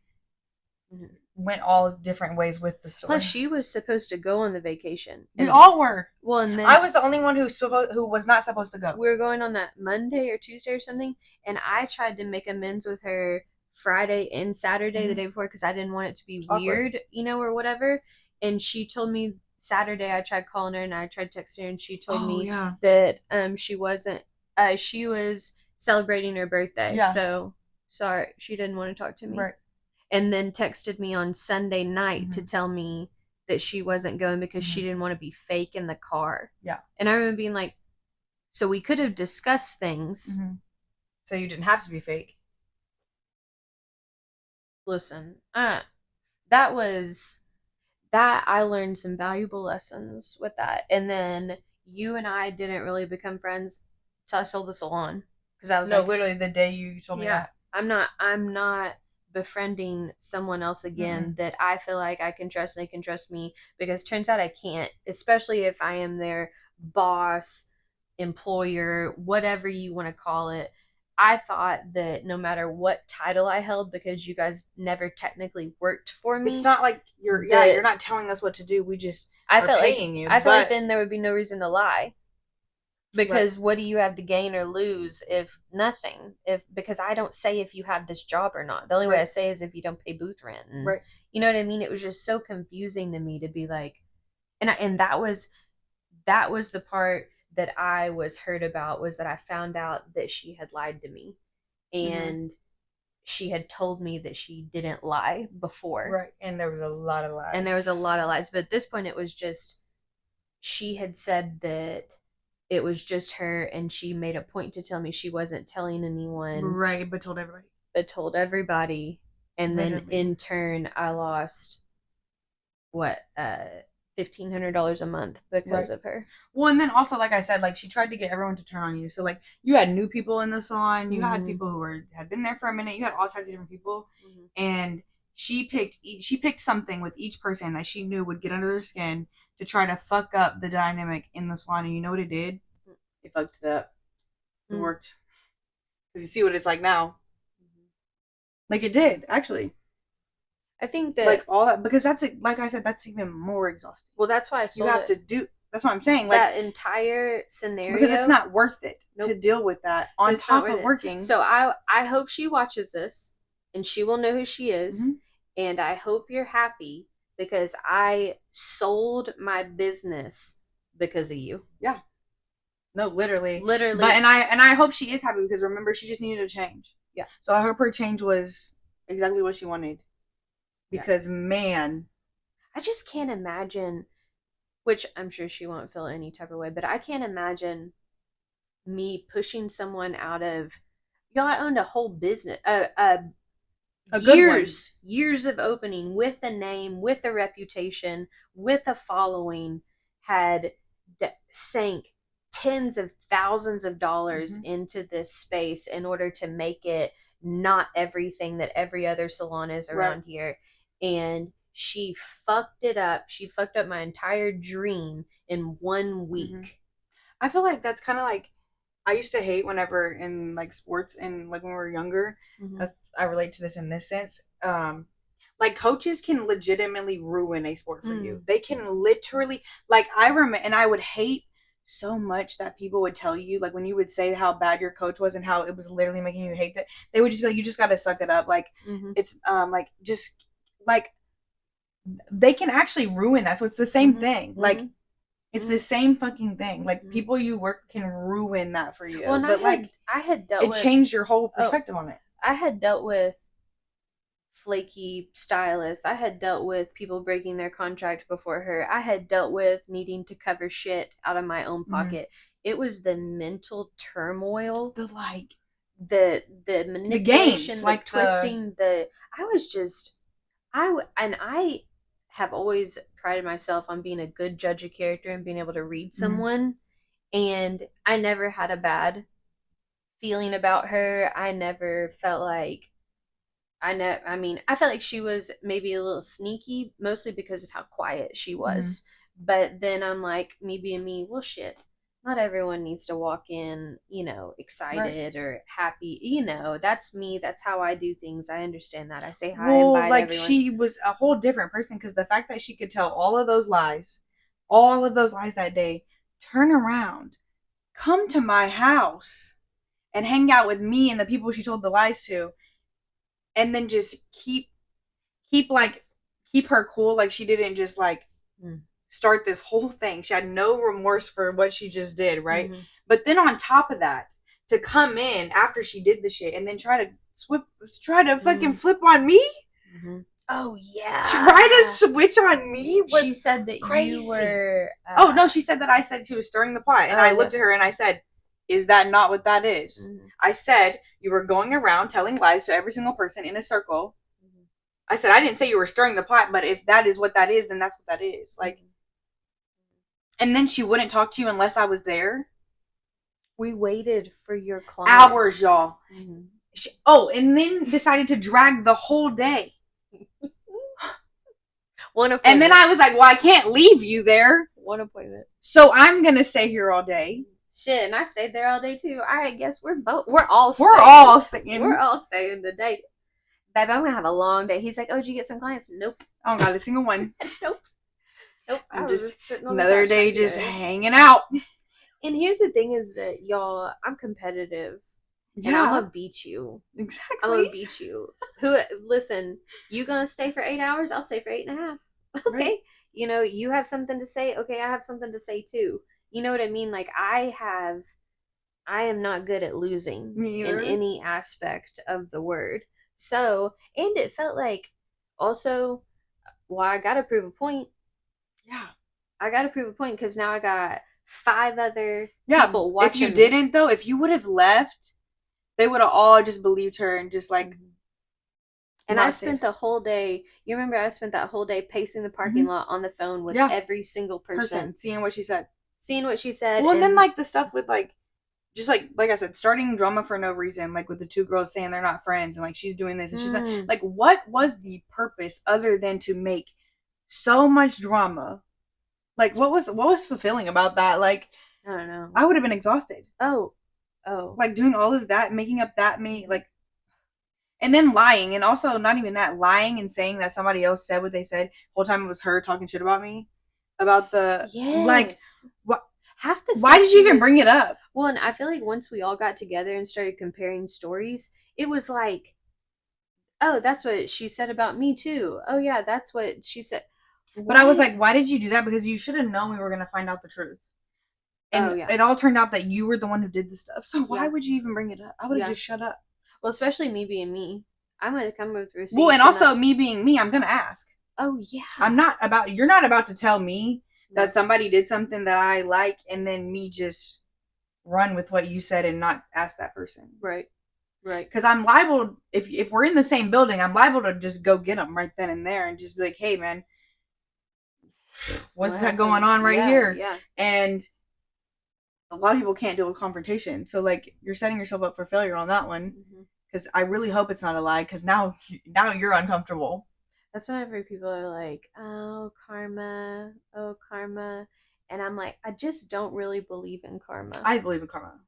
went all different ways with the story. Plus, she was supposed to go on the vacation. We all were. Well, and then... I was the only one who was not supposed to go. We were going on that Monday or Tuesday or something, and I tried to make amends with her Friday and Saturday the day before because I didn't want it to be weird, or whatever. And she told me Saturday I tried calling her and I tried texting her, and she told me that she wasn't she was celebrating her birthday. Yeah. So sorry, she didn't want to talk to me. Right. And then texted me on Sunday night to tell me that she wasn't going because she didn't want to be fake in the car. Yeah. And I remember being like, so we could have discussed things. So you didn't have to be fake. Listen, that I learned some valuable lessons with that. And then you and I didn't really become friends until I sold the salon. Because I was literally the day you told me that. I'm not befriending someone else again that I feel like I can trust and they can trust me, because turns out I can't, especially if I am their boss, employer, whatever you want to call it. I thought that no matter what title I held, because you guys never technically worked for me. It's not like you're not telling us what to do. We just paying you. I felt like then there would be no reason to lie. Because what do you have to gain or lose if nothing? Because I don't say if you have this job or not. The only way I say is if you don't pay booth rent. And, you know what I mean? It was just so confusing to me to be like, and that was the part that I was hurt about, was that I found out that she had lied to me, and she had told me that she didn't lie before. Right, and there was a lot of lies. But at this point, it was just, she had said that it was just her, and she made a point to tell me she wasn't telling anyone. Right, but told everybody. And then in turn, I lost $1,500 a month because of her. Well, and then also, like I said, like she tried to get everyone to turn on you. So like you had new people in the salon, you had people who had been there for a minute, you had all types of different people, and she picked something with each person that she knew would get under their skin to try to fuck up the dynamic in the salon. And you know what it did? It fucked it up. It worked. Because you see what it's like now. Like it did, actually. I think that... Like all that, because that's, like I said, that's even more exhausting. Well, that's why I sold You have to do... That's what I'm saying. Like that entire scenario. Because it's not worth it to deal with that on top of working. So I hope she watches this and she will know who she is. And I hope you're happy, because I sold my business because of you. Yeah. No, literally. But and I hope she is happy, because remember, she just needed a change. Yeah. So I hope her change was exactly what she wanted. Because man, I just can't imagine, which I'm sure she won't feel any type of way, but I can't imagine me pushing someone out of, y'all, I owned a whole business, years of opening, with a name, with a reputation, with a following, had sank tens of thousands of dollars into this space in order to make it not everything that every other salon is around here. And she fucked it up. She fucked up my entire dream in 1 week. I feel like that's kind of like, I used to hate whenever in like sports and like when we were younger, I relate to this in this sense. Like coaches can legitimately ruin a sport for you. They can literally, like I remember, and I would hate so much that people would tell you, like when you would say how bad your coach was and how it was literally making you hate that, they would just be like, you just gotta suck it up. Like it's like just like they can actually ruin that. So it's the same thing. Like it's the same fucking thing. Like people you work can ruin that for you. Well, but I had dealt with, changed your whole perspective on it. I had dealt with flaky stylists. I had dealt with people breaking their contract before her. I had dealt with needing to cover shit out of my own pocket. It was the mental turmoil, the manipulation, the games, like twisting. I was just I have always prided myself on being a good judge of character and being able to read someone, and I never had a bad feeling about her. I never felt like I felt like she was maybe a little sneaky, mostly because of how quiet she was. But then I'm like, me being me, well, shit. Not everyone needs to walk in, excited or happy. That's me. That's how I do things. I understand that. I say hi and bye to everyone. She was a whole different person because the fact that she could tell all of those lies that day, turn around, come to my house, and hang out with me and the people she told the lies to, and then just keep her cool. Like she didn't just start this whole thing. She had no remorse for what she just did, right? But then on top of that, to come in after she did the shit and then try to fucking flip on me. Oh yeah. Try to switch on me. She said that crazy. You were. Oh no, she said that I said she was stirring the pot, and I looked at her and I said, "Is that not what that is?" I said you were going around telling lies to every single person in a circle. I said I didn't say you were stirring the pot, but if that is what that is, then that's what that is. Like, and then she wouldn't talk to you unless I was there. We waited for your client hours, y'all. And then decided to drag the whole day. One appointment. And then I was like, well, I can't leave you there. One appointment. So I'm gonna stay here all day. Shit, and I stayed there all day too. I guess we're all staying. We're all staying today. Babe, I'm gonna have a long day. He's like, oh, did you get some clients? Nope. I don't got a single one. Nope. I'm just sitting on another day just hanging out. And here's the thing is that, y'all, I'm competitive. Yeah. And I'm gonna beat you. Exactly. I'm gonna beat you. Listen, you gonna stay for 8 hours? I'll stay for 8.5. Okay. Right. You have something to say. Okay, I have something to say too. You know what I mean? Like I am not good at losing in any aspect of the word. So, and it felt like also, well, I gotta prove a point. Yeah. I gotta prove a point because now I got 5 other people watching. If you didn't though, if you would have left, they would have all just believed her and just like. And I spent the whole day. You remember I spent that whole day pacing the parking lot on the phone with every single person, seeing what she said. Well, and then like the stuff with like, just like I said, starting drama for no reason, like with the 2 girls saying they're not friends and like she's doing this and she's not, like, what was the purpose other than to make so much drama? Like what was fulfilling about that? Like I don't know. I would have been exhausted. Oh, like doing all of that, making up that many like, and then lying, and also not even that, lying and saying that somebody else said what they said. The whole time it was her talking shit about me, about the like what. Half the why did you even bring it up? Well, and I feel like once we all got together and started comparing stories, it was like, oh, that's what she said about me too. Oh yeah, that's what she said. But I was like, why did you do that? Because you should have known we were going to find out the truth. And it all turned out that you were the one who did the stuff. So why would you even bring it up? I would have just shut up. Well, especially me being me. I might have come with receipts. Well, and also me being me, I'm going to ask. Oh, yeah. You're not about to tell me that somebody did something that I like and then me just run with what you said and not ask that person. Right. Because I'm liable, if we're in the same building, I'm liable to just go get them right then and there and just be like, hey, man, what's that going on right here? Yeah. And a lot of people can't deal with confrontation. So, like, you're setting yourself up for failure on that one. Because I really hope it's not a lie, because now you're uncomfortable. That's whenever people are like, oh, karma. And I'm like, I just don't really believe in karma. I believe in karma.